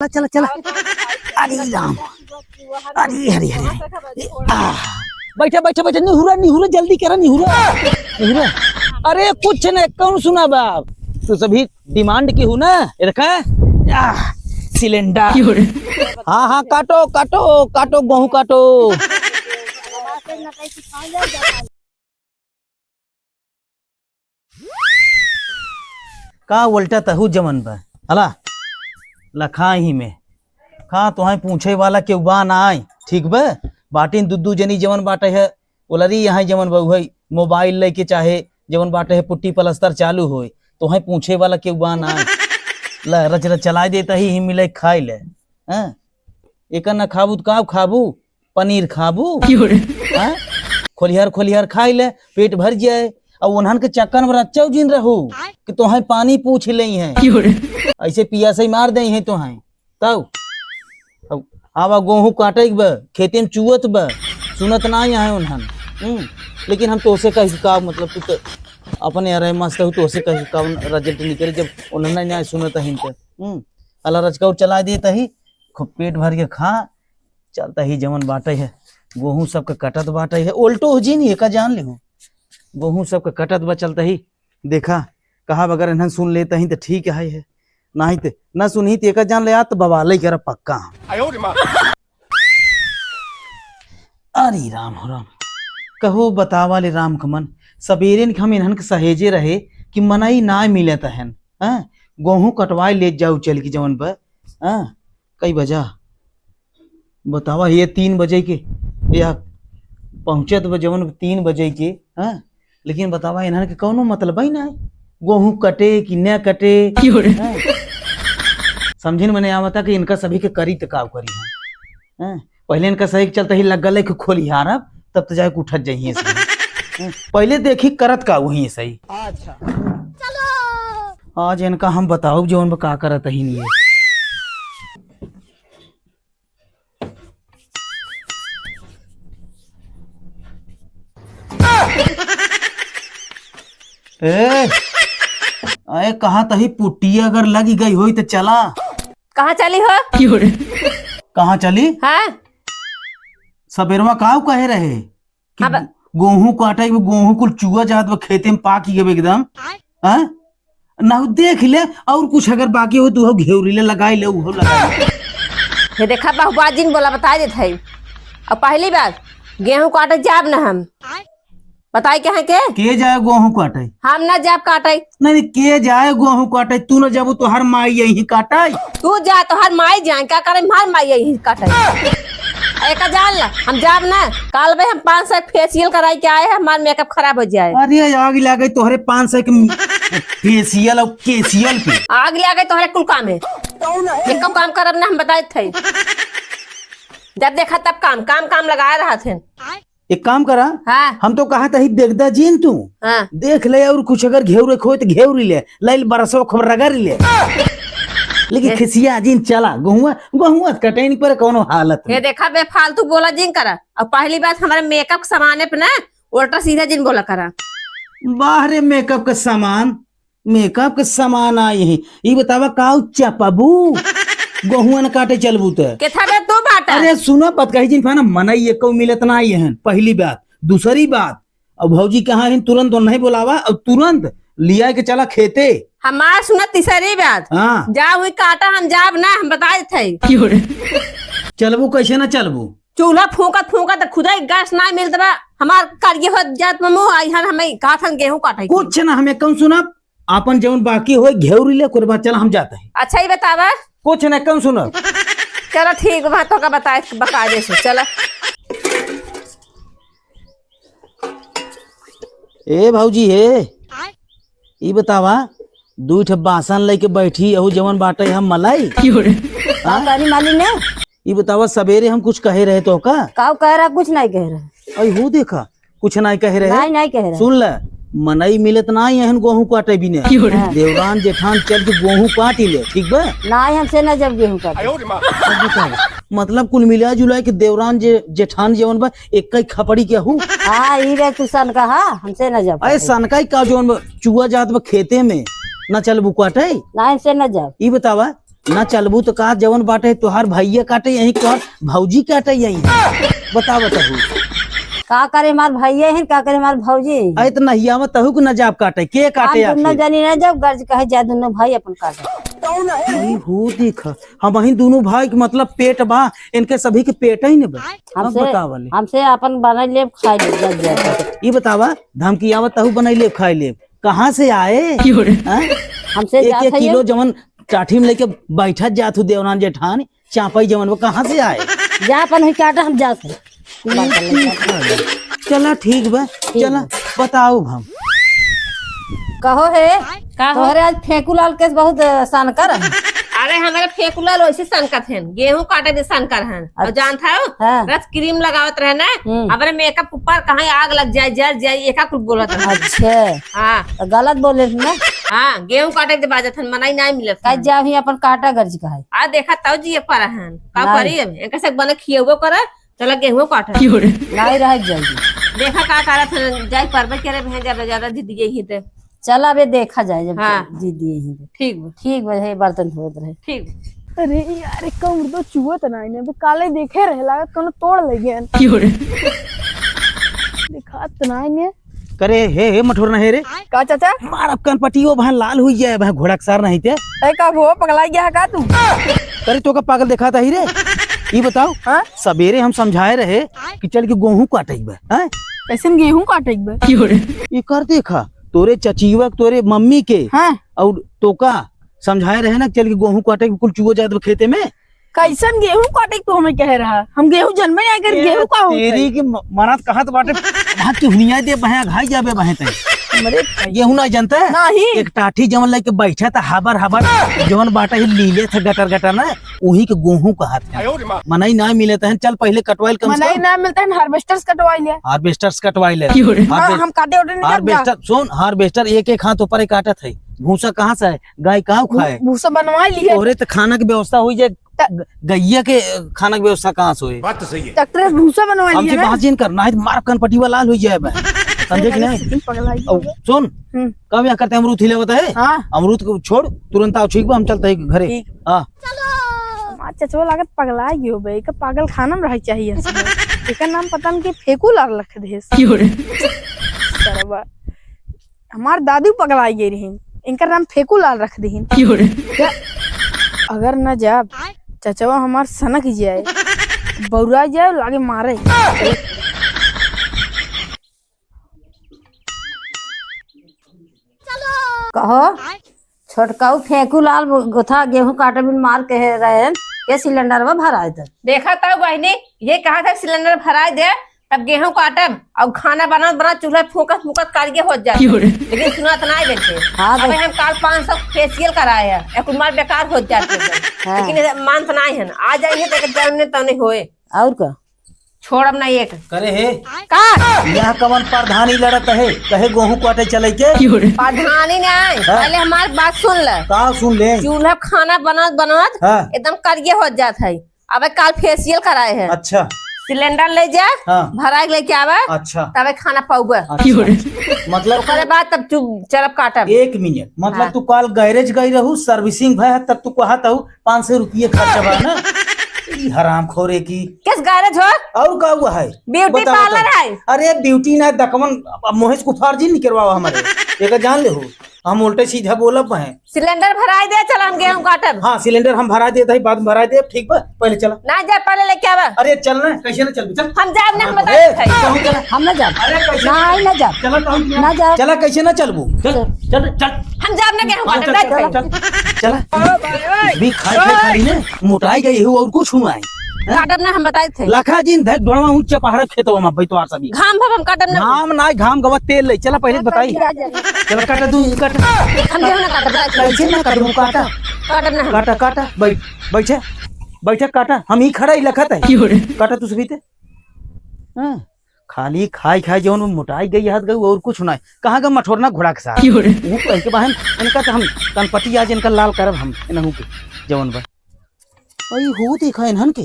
चला चला अरे राम अरे हरी हरी बैठा बैठा बैठा निहुरा निहुरा जल्दी करा निहुरा निहुरा। अरे कुछ न कौन सुना बाप तू सभी डिमांड की हूँ ना देखा सिलेंडर। हाँ हाँ काटो काटो काटो गेहूं काटो। का उल्टा तहु जमन बा हला लखा ही में खा तुहे पूछे वाला के बा ना आई ठीक बा बाटिन दुद्दू जनी जवन बाटे है ओलरी यहाँ जवन बहु है मोबाइल लेके चाहे जवन बाटे है पुट्टी पलस्तर चालू हो तुहे पूछे वाला के बा ना आई ल रच रच चला देता ही मिले खाई ले। हाँ एक न खाबू तो का खाबू पनीर खाबू हाँ खोलिहर खोलिहर खाई ले पेट भर जाए और उन्हन के चक्कर में रच्चा जिन रहू कि तुहे पानी पूछ ले हैं ऐसे पिया से मार दे हैं तुहे तब आवा गेहूं काटे बा खेते में चुअत बा सुनत ना है उन्हन। लेकिन हम तोसे कह का मतलब तू तो अपने अरे मस्त हो तोसे कह का रिजल्ट निकले जब उन्होंने ना सुनत है तो अल्लाह रचका चला देता ही खूब पेट भर के खा चलता ही जमन बाटे है गेहूं सबके कटत बाटे है उल्टो हो जी नहीं का जान ले गेहूं सबके कटत बा चलता ही देखा कहा अगर इन्हन सुन लेता ही तो ठीक है नहीं तो न सुनी तो एक जान ले आ तो बवाल कर पक्का। अरे राम हो राम कहो बतावा ले राम कमन सवेरे हम इन्हन के सहेजे रहे कि मनाई ना मिले तहन गेहूं कटवाए ले जाऊ चल की जवन पर कई बजा बतावा ये 3 बजे के या पहुंचे तो जवन 3 बजे के लेकिन बतावा इन्हन के कौनो मतलब ही ना है गेहूं कटे कि न कटे समझे मैंने आवता कि इनका सभी के करी तो का करी है पहले इनका सही चलता ही लग गल खोलिहार तब तो जाके उठत जाइए पहले देखी करत का वही सही। अच्छा चलो आज इनका हम बताओ जो उन का करत ही नहीं है। अरे कहा तही पुट्टी अगर लगी गई हुई तो चला कहाँ चली हो कहाँ चली हाँ सबेरवा काऊ कहे रहे कि गेहूं काटे गेहूं कुल चुआ जात खेते में पाकी गए एकदम ना देख ले और कुछ अगर बाकी हो तो घेवरी ले लगाई ले वो लगाई ये देखा बहुबाजी ने बोला बता देते है और पहली बात गेहूं काटे जाब ना हम बताई क्या है के जाए गेहूं काटे हम ना जाब काटे नहीं के जाए गेहूं काटे तू न जाबू तो हर माई यही काटे तू जा तो हर माई जाए क्या करे हर माई यही काटे एक जान ला हम जाब ना कल भाई हम 500 फेशियल कराई के आए हैं हमारा मेकअप खराब हो जाए। अरे आग लगे तोहरे 500 के फेशियल और केशियल पे आग लगे तोहरे कुल काम है एक काम करब ना हम बताए थे जब देखा तब काम काम काम लगाए रहा थे। एक काम करा हाँ? हम तो कहा था देखदा जीन तू हाँ? देख ले और कुछ अगर घेवरे खो तो घेवरी ले लाइल बरसो खबर रगड़ ले लेकिन खिसिया जीन चला गेहुआ गेहुआ कटैनी पर कोनो हालत ये देखा बेफालतू बोला जिन करा और पहली बात हमारे मेकअप सामाने पे ना उल्टा सीधा जिन बोला करा बाहरे मेकअप का सामान आई है ये बतावा काऊ चपबू गेहुआ न काटे चलबू तो केथा बे तू बाटा। अरे सुनो बात कही जिन फाना मनई ये को मिलत ना आई है पहली बात दूसरी बात अब भौजी कहाँ है तुरंत और नहीं बोलावा और तुरंत लिया के चला खेते हमार सुना तीसरी बात हाँ जा हुई काटा हम जाब ना हम बता देते चलबू कैसे ना चलबू चूल्हा फूकत फूकत खुदा गैस ना मिल दबा हमार करिए हो जात ममो आई हन हमें गाथन गेहूं काटे कुछ ना हमें कौन सुना अपन जवन बाकी हो घेवरी ले कुरबा चल हम जाते हैं। अच्छा ही बतावा कुछ ना कौन सुना चलो ठीक बात का बताए बका दे से चला ए भौजी हे ई बतावा दू ठे बासन लेके बैठी अहू जवन बाटे हम मलाई करी माली ने ई बतावा सवेरे हम कुछ कहे रहे तो का कह रहा कुछ नहीं कह रहा अई हो देखा कुछ नहीं कह रहे नहीं कह रहा सुन ले मनई मिलत ना एहन गेहूं काटे भी ने देवरान जेठान चल के गेहूं काटी ले ठीक बा ना हमसे ना जब गेहूं काटे मतलब कुल मिला जुला के देवरान जेठान जवन बा एक कई खपड़ी के हूं हां ई रे तू सन कहा हमसे ना जब अरे सनकाई का जवन चुआ जात बा खेते में ना चल बुकाटे ना हमसे ना जब ई बतावा ना चलबू तो कहा जवन बाटे तोहार भैया काटे यही तोहार भौजी काटे यही बता बताहू का करे हमार भैया है का करे हमार भौजी अरे तो नहीं आवत तहू के न जाब काटे के काटे हम दोनों जनी न जब गर्ज कहे जा दोनों भाई अपन काटे अरे हो देख हम वही दोनों भाई के मतलब पेट बा इनके सभी के पेट ही न बा अब बतावले हमसे अपन बना ले खाए ले जब जाए ये बतावा धमकी आवत तहू बनैले खाई ले कहाँ से आए हमसे एक जात एक है किलो जवन चाठी में लेके बैठा जात हूँ देवनान जेठान चापई जवन वो कहाँ से आए जा अपन है काटा हम जात है चला ठीक बा चला बताओ हम कहो है तोहरे आज फेकुलाल केस बहुत सनकर है अरे हमारे फेकुलाल वैसे सनकत है गेहूं काटे दे सनकर है और जानता है हाँ। रस क्रीम लगावत रहे ना हमारे मेकअप ऊपर कहाँ आग लग जाए जल जाए एका कुछ बोलत है अच्छा हाँ तो गलत बोले थे ना हाँ गेहूं काटे दे बाजत है मनाई नहीं मिलत कह जा ही अपन काटा गर्ज का है आ देखा ताऊ जी एक पर है का नहीं। करी अब एक से बने खिएबो करे चला गेहूं काटे नहीं रह जाएगी देखा का करत है जाई परबे करे भेजा ज्यादा दीदी गई ही ते चल अबे देखा जाए जब हाँ। जी दिए ही ठीक बा ठीक है बर्तन धोत रहे ठीक अरे यार एक तो चुवत नहीं ने काले देखे रहे लागत कोनो तोड़ ले गए दिखात नहीं ने करे हे मठोर न हे रे का चाचा मार अब कनपटियो भाई लाल हुई जाए भाई घोड़ा सार नहीं थे ए का वो पगला गया है का तू करे तो का पागल देखा था ही रे ये बताओ हाँ? सवेरे हम समझाए रहे कि चल के गेहूं काटे बा हैं कैसे गेहूं काटे बे ये कर देखा तोरे चचीवा तोरे मम्मी के हां और तोका समझाए रहे ना चल के गेहूं काटे कुल चुगो जात बा खेते में कैसन गेहूं काटे तू हमें कह रहा हम गेहूं जन्मे नहीं कर गेहूं का हो तेरी की मनात कहा तो बाटे वहां की हुनिया दे बहे घाई जाबे बहे ते हमरे गेहूं ना जानता है नहीं एक टाठी जवन लेके बैठा था हाबर हाबर जवन बाटा ही लीले थे गटर गटर ना वही के गेहूं का हाथ है मनाई ना मिले थे चल पहले कटवाइल कम से मनाई कम ना मिलता है हार्वेस्टर्स कटवाई लिया हार्वेस्टर्स कटवाइल है हाँ, हम काटे उठे नहीं जाते हार्वेस्टर सुन हार्वेस्टर एक एक हाथ ऊपर काटा था भूसा कहाँ से है गाय कहाँ खाए भूसा बनवा लिए तोरे तो खाना की व्यवस्था हुई जाए गैया के खाना की व्यवस्था कहाँ से हुई बात तो सही है। ट्रैक्टर भूसा बनवा हमसे लिए ना बात करना है मार कनपटी वाला लाल हुई जाए बे। समझे कि नहीं पगला और सुन कब यहाँ करते अमरूद हिले होता है हाँ अमरूद को छोड़ तुरंत आओ ठीक बा हम चलते हैं घरे ठीक। हाँ हमार चचवा लागत पगला गयो बे का पागल खाना में रह चाहिए एकर नाम पता नहीं कि फेकू लाग रख दे सरवा हमार दादी पगला गई रही इनकर नाम फेकू लाल रख दही अगर न जाब चचवा हमार सनक जाए बौरा जाए लागे मारे कहो छोटकाऊ फेंकू लाल गोथा गेहूं काटे में मार कह रहे हैं के सिलेंडर में भरा है देखा था बहनी ये कहा था सिलेंडर भरा दे तब गेहूं काटब और खाना बना बना चूल्हा फूकत फूकत करके हो जाए लेकिन सुना तो नहीं देते हाँ, अबे हम काल 500 फेशियल कराए हैं एक मार बेकार हो जाते हैं लेकिन मान तो नहीं है आ जाएंगे तो जानने तो नहीं होए और का छोड़ब नहीं एक करे हे का यहाँ कवन प्रधानी लड़त है कहे गेहूं काटे चले के प्रधानी नहीं पहले हमारी बात सुन ले का सुन ले चूल्हा खाना बनत बनत हाँ। एकदम करके हो जात है अब काल फेशियल कराए हैं अच्छा सिलेंडर ले जा हाँ। भरा के लेके आवे अच्छा तब खाना पाऊबे अच्छा। मतलब ओकरे बाद तब तू चलब काटब एक मिनट मतलब तू कल गैरेज गई रहू सर्विसिंग भय तब तू कहत हूँ 500 रुपये खर्चा बा ना ई हराम खोरे की किस गैरेज हो और का हुआ है ब्यूटी बताओ, पार्लर बताओ। है अरे ब्यूटी ना दकमन मोहेश कुफार जी नहीं करवाओ हमारे एक जान ले हो हम उल्टे सीधा बोलब है सिलेंडर भराई दे चल हम गेहूं काटब हाँ सिलेंडर हम भरा देते हैं बाद में भरा दे ठीक बा पहले चला ना जा पहले लेके आवे अरे चलना कैसे ना चल चल हम जाब ना हम बता ए, देते हैं। कहूं चला हम न जाब अरे कैसे ना न जाब चला कहूं ना जाब चला कैसे ना चलबू चल चल चल हम जाब ना गेहूं हाँ, काटब चल देख चल चल चला भी खाई खाई खाई ने मोटाई गई हो और कुछ हुआ है काटब ना हम बताए थे लाखा जिन धक डोड़वा ऊंच पहाड़ खेतवा में बैठो सभी घाम भब हम काटब ना घाम ना घाम गवा तेल ले चला पहले बताई चला काटा दू काटा हम गेहूं ना काटब कैसे ना काटबू काटा काटब ना हम काटा काटा बैठ बैठे बैठे काटा हम ही खड़ा ही लखत है काटा तू सभी ते हाँ खाली खाई खाई जवन में मोटाई गई हाथ गई और कुछ नहीं कहाँ का मठोरना घोड़ा के साथ वो कह के बहन इनका तो हम कनपटी आज इनका लाल करब हम इनहू के जवन बा ओई हो देखा इनहन के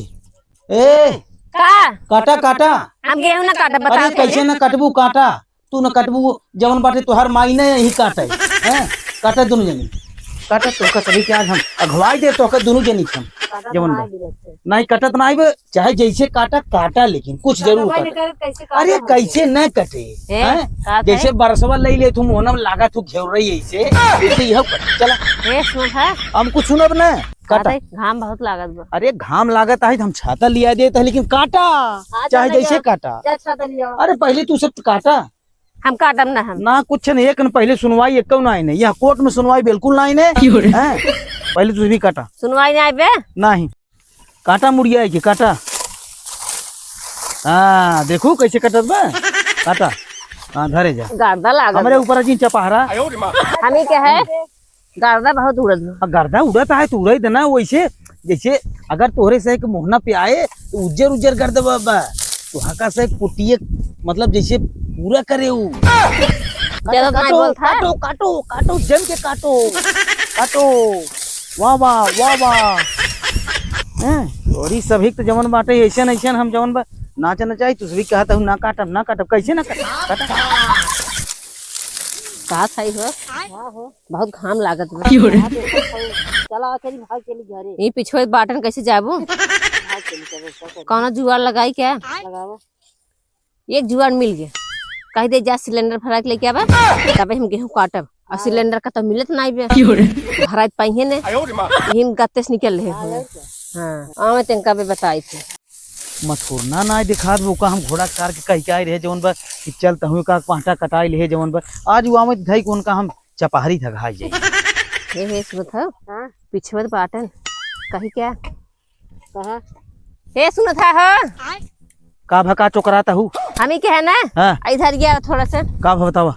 ए का काटा काटा हम गेहूं ना काटब अरे बता कैसे न कटबू काटा तू न कटबू जवन बाटे तोहर माई ने यही काटे हैं काटा दोनों जनी काटा तो का सभी के आज हम अगवाई दे तो का दोनों जनी हम जवन बा नहीं कटत नहीं बे चाहे जैसे काटा काटा लेकिन कुछ जरूर काटा अरे कैसे न कटे हैं जैसे बरसवा ले ले तुम होना लागा तू घेर रही ऐसे ऐसे यह चला हम कुछ सुनब ना काटा घाम बहुत लागत बा। अरे घाम लागत है हम छाता लिया देते है लेकिन काटा चाहे जैसे काटा अरे पहले तू सब काटा हम काटम ना हम ना कुछ नहीं एक न पहले सुनवाई एक ना नहीं यहाँ कोर्ट में सुनवाई बिल्कुल नहीं है पहले तू भी काटा सुनवाई नहीं बे नहीं काटा मुड़िया है कि काटा हाँ देखो कैसे कटत बा काटा हाँ धरे जा गर्दा लागत हमारे ऊपर अजी चपहरा हमें क्या है गर्दा बहुत उड़त बा। गर्दा उड़ता है तो उड़े देना वैसे जैसे अगर तोहरे से एक मोहना पे आए तो उज्जर उज्जर गर्दा बाबा तो हका से पुटिए मतलब जैसे पूरा करे वो काटो काटो काटो काटो जम के काटो काटो वाह वाह वाह वाह और सभी तो जमन बाटे ऐसा ऐसा हम जमन बा नाचना चाहिए तुझ भी कहता हूँ ना काटब कैसे ना काटा का सही हो बहुत घाम लागत बा। चला चली भाग चली घरे ये पिछवे बाटन कैसे जाबू कौन जुआर लगाई क्या लगावा एक जुआर मिल गया कही दे जा सिलेंडर भरा के लेके आवा तब हम गेहूं काटब और सिलेंडर का तो मिलत नहीं बे भरा पाइए ने हिम गत्ते से निकल रहे हो हाँ आवे तंका पे बताई थे मथुरना ना दिखा वो का हम घोड़ा कार के कह के आए रहे जवन बा कि चलता हुए का पांटा कटाई ले जवन बा आज वो में धई कोन का हम चपहरी थगाई जाई हे सुनत हो पिछवे बाटन कही क्या कहा हे सुनत हो का भका चोकराता हूँ हमी के है ना हाँ। इधर गया थोड़ा सा का बतावा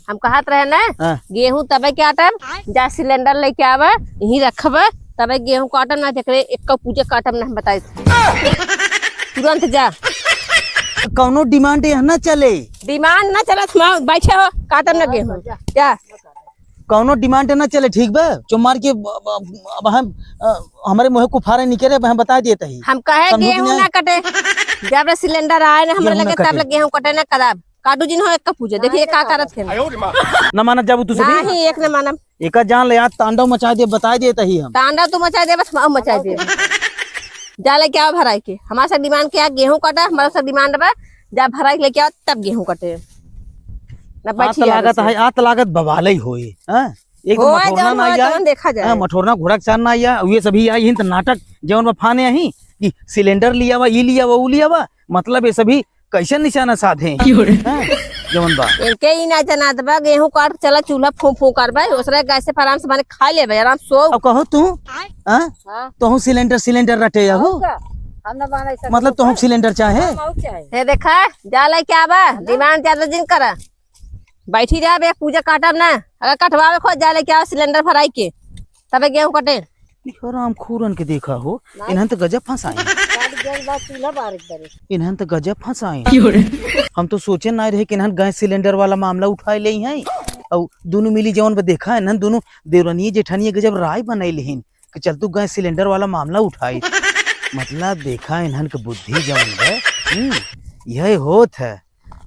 हम कहत रहे ना हाँ। गेहूं तबे के आटम जा सिलेंडर लेके आवा यहीं रखब तबे गेहूं काटम ना जकरे एक पूजा काटम ना हम बताई तुरंत जा कौनो डिमांड यहाँ ना चले डिमांड ना चलत हम बैठे हो काटम ना गेहूं जा कौनो डिमांड ना चले ठीक बा चुमार के अब हम हमारे मुँह कुफारे निकले हम बता देते ही हम कहे समझो कि गेहूं नहीं? ना कटे जब सिलेंडर आए ना हमारे गेहूं ना लगे तब कटे। लगे गेहूं कटे ना कदाब काटू जिन हो एक पूजा देखिए का करत थे न माना जब तू सभी नहीं एक न मानम एक जान ले याद तांडव मचा दे बता देते ही हम तांडा तू मचा दे बस हम मचा दे जा लेके आओ भराई के हमारा सब डिमांड क्या गेहूं कटा हमारा सब डिमांड बा जा भराई लेके आओ तब गेहूं कटे ना आत बैठी लागत है आत लागत बवाले ही होए हैं एक होए मठोरना जौन ना होए आया तौन देखा जाए। मठोरना घोड़ा के चार ना आया ये सभी आई हिंद नाटक जवन में फाने आई कि सिलेंडर लिया वा ये लिया वा वो लिया वा मतलब ये सभी कैसे निशाना साधे हैं जवन बा इनके ही ना जना दबा गेहूं काट चला चूल्हा फूं फूं करबे उसरे गैस से आराम से माने खा लेबे आराम सो अब कहो तू हां तो हूं सिलेंडर रटे हो हम ना बना ऐसा मतलब तो हम सिलेंडर चाहे हे देखा जा ले क्या बा डिमांड ज्यादा दिन करा बैठी रहा बे पूजा काटब ना अगर कटवावे खो जा ले क्या सिलेंडर भराई के तबे गेहूं कटे राम खूरन के देखा हो इन्हन तो गजब फंसाए चूल्हा बारिश करे इन्हन तो गजब फंसाए हम तो सोचे ना रहे कि इन्हन गैस सिलेंडर वाला मामला उठाए ले हैं और दोनों मिली जवन पे देखा है इन्हन दोनों देवरनिये जेठानिये गजब राय बनाई लेहिन कि चल तू गैस सिलेंडर वाला मामला उठाई मतलब देखा इन्हन के बुद्धि जवन है यही होत है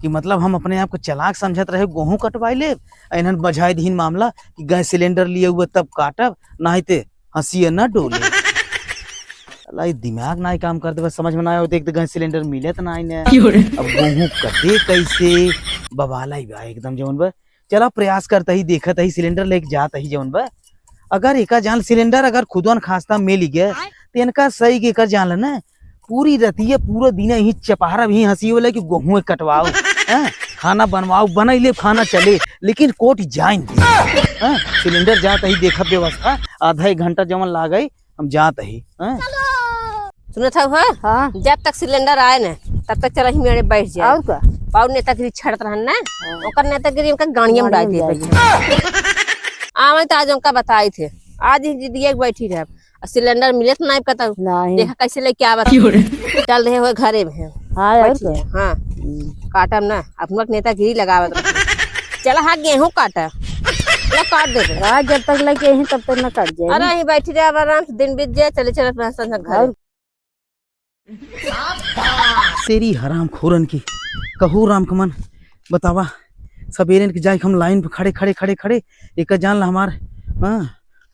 कि मतलब हम अपने आप को चलाक समझत रहे गेहूं कटवाई ले इन्हन बजाय दीन मामला कि गैस सिलेंडर लिए हुए तब काटब नहीं ते हंसिए न डोले अल्लाह दिमाग ना काम करते बस समझ में ना आया देख गैस सिलेंडर मिले तो नहीं ने अब गेहूं कटे कैसे बवाला ही बा एकदम जवन बा चला प्रयास करता ही देखता ही सिलेंडर लेके जाता ही जवन बा अगर एका जान सिलेंडर अगर खुदवन खास्ता मिल गया तो इनका सही के कर जान ना पूरी रतिया पूरा दिन ही चपहरा भी हंसी वाले कि गेहूं कटवाओ खाना बनवाओ बना ले खाना चले लेकिन कोट जाइन सिलेंडर जाता ही देखा व्यवस्था आधा एक घंटा जमन लागई हम जाता ही सुनत हो हाँ जब तक सिलेंडर आए ना तब तक चला ही मेरे बैठ जाए और का पाउ नेतागिरी छड़त रहन ना ओकर नेतागिरी उनका गाड़िया में डाल दिए आवे तो आज उनका बताए थे आज ही दिए बैठी रहे और सिलेंडर मिले तो नहीं पता नहीं देखा कैसे लेके आवा चल रहे हुए घरे में हाँ और बैठी है, हाँ काटम ना अपना नेतागिरी लगावत चला हाँ गेहूं काटा ला काट दे दे। का जब तक लेके यहीं तब तक न कट जाए अरे यहीं बैठी रहे आराम से दिन बीत जाए चले चले अपना संग घर तेरी हराम खोरन की कहू राम कमन बतावा सवेरे के जाए हम लाइन पे खड़े खड़े खड़े खड़े एक जान ला हमार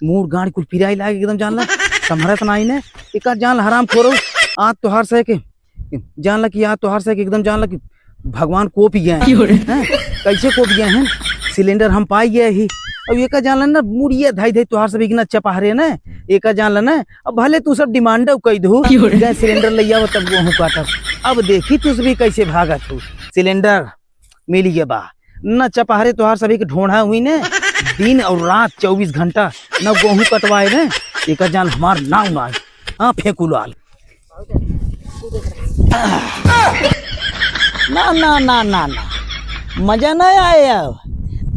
मूड गाड़ी कुल पिराई लागे एकदम जानला संभरत नहीं ने एक जान हराम खोरो आज तोहार से के जानला कि आज तोहार से के एकदम जानला कि भगवान को पी गए हैं कैसे को पी गए हैं सिलेंडर हम पाई गए ही अब एक जानला ना मुड़िया धाई धाई तोहार से इतना चपहरे ना एक जानला ना अब भले तू सब डिमांड कई दू गैस सिलेंडर ले आओ तब गेहूं काटब अब देखी तू भी कैसे भागा तू सिलेंडर मिल गया बा न चपहरे तोहार सभी के ढोढ़ा हुई ने दिन और रात 24 घंटा न गेहूं कटवाए ने एक जान हमार नाव ना हाँ फेंकू लाल ना ना ना ना ना मजा नहीं आया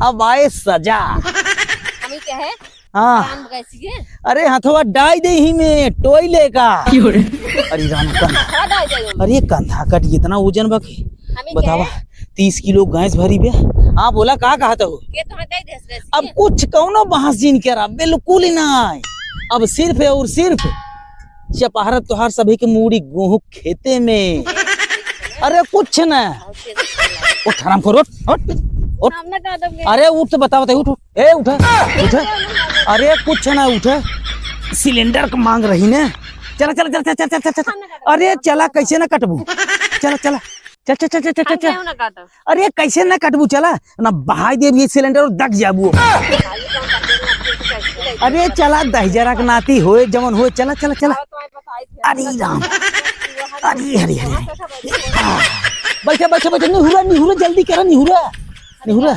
अब आए सजा हमें क्या है हाँ काम कैसी है अरे हथवा डाई दे ही में टोयले का अरे राम कंधा अरे कंधा कट इतना वजन बके बतावा 30 किलो गैस भरी बे हाँ बोला कहा कहता हो के तो हटाई दे वैसे अब कुछ कौनो बहस जीन करा बिल्कुल ही नहीं अब सिर्फ है और सिर्फ चपहरत तोहार सभी के मूड़ी गेहूं खेते में अरे कुछ न उठ हराम खोर उठ उठ हम ना काटब अरे उठ तो बता बता उठ ए उठ उठ अरे कुछ ना उठ सिलेंडर को मांग रही ने चला चला चला चला चला चला अरे चला कैसे ना कटबू चला चला चल चल चल चल चल गेहूं ना काटब अरे कैसे ना कटबू चला ना बहाई दे ये सिलेंडर और दग जाबू अरे चला दहजरा के नाती होए जमन होए चला चला चला अरे राम अरे हरी हरी बैठे बैठे बैठे निहुरा निहुरा जल्दी करा निहुरा निहुरा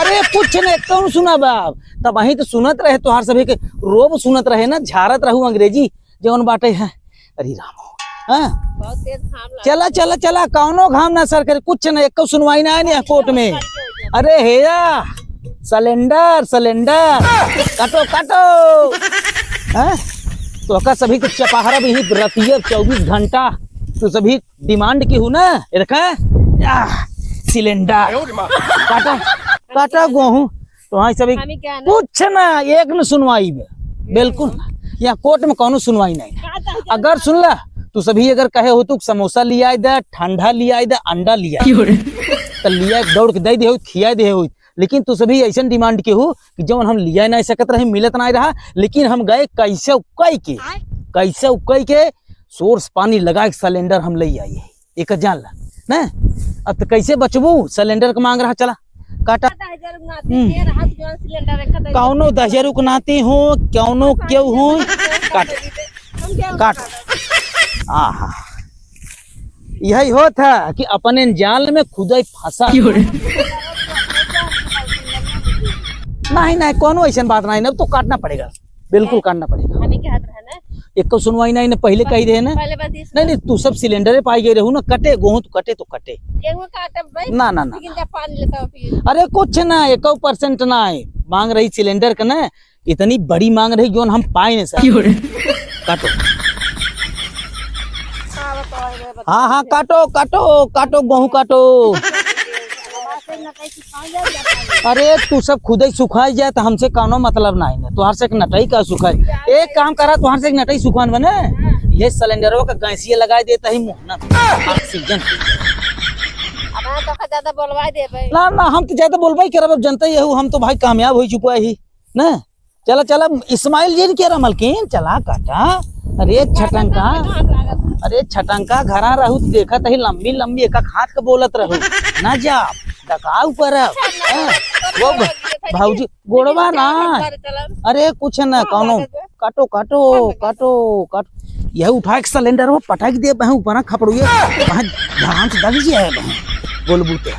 अरे कुछ न कौन सुना बाप तब वही तो सुनत रहे तोहार सभी के रोब सुनत रहे ना झारत रहू अंग्रेजी जवन बाटे है अरे राम हाँ बहुत तेज घाम लगा चला चला चला कौनो घाम ना सर करे कुछ न एक सुनवाई ना है कोर्ट में अरे हेया सिलेंडर सिलेंडर काटो काटो हाँ तो का सभी के चपहरा भी रतिया 24 घंटा तो सभी डिमांड की हूँ ना रखा सिलेंडर काटा काटा गेहूं तो हाँ सभी हमें क्या ना कुछ ना एक न सुनवाई में बिल्कुल ना यहाँ कोर्ट में कौनो सुनवाई नहीं अगर सुन ला तू सभी अगर कहे हो तू समोसा लिया दे ठंडा लिया दे अंडा लिया तो लिया दौड़ के दे दे हो खिया दे हो लेकिन तू सभी ऐसा डिमांड के हो कि जब हम लिया नहीं सकत रहे मिलत नहीं रहा लेकिन हम गए कैसे उकई के सोर्स पानी लगा के सिलेंडर हम ले आई एक जान ला ना अब तो कैसे बचबू सिलेंडर का मांग रहा चला काटा 10,000 नाती के राहत जौन सिलेंडर रखा था कौनो 10,000 को नाती हो कौनो क्यों हो काट हम क्या काट आहा यही होता कि अपने जाल में खुद ही फंसा नहीं नहीं कोनो ऐसा बात नहीं ना तो काटना पड़ेगा बिल्कुल काटना पड़ेगा हमें क्या हाथ रहना एक को सुनवाई नहीं ना पहले कही रहे ना पहले बात इस नहीं नहीं तू सब सिलेंडर पाई गए रहू ना कटे गेहूं तो कटे गेहूं काटब भाई ना ना ना लेकिन जब पानी लेता हो फिर अरे कुछ ना 1% ना है मांग रही सिलेंडर का ना इतनी बड़ी मांग रही जो हम पाए नहीं सर काटो हाँ हाँ काटो काटो काटो गेहूं काटो अरे तू सब खुद ही सुखाई जाए तो हमसे कौनो मतलब नहीं है तुहार से नटाई का सुखाई एक काम करा तुहार से नटाई सुखान बने ये सिलेंडरों का गैसिया लगाई देता ही मुहना ऑक्सीजन अब तो ज्यादा बोलवा दे भाई ना ना हम तो ज्यादा बोलबा ही करब जनता ही हम तो भाई कामयाब हो चुका ही ना चला चला इस्माइल जी कह रहा मलकिन चला काटा अरे छटंका घरा रहू देखा तही लंबी लंबी एक हाथ के बोलत रहू ना जा डकाऊ पर वो भाऊजी गोड़वा ना अरे कुछ ना कौनो काटो काटो काटो काटो यह उठा के सिलेंडर वो पटाक दे ऊपर खपड़ुए ध्यान से दबी है बोलबू तो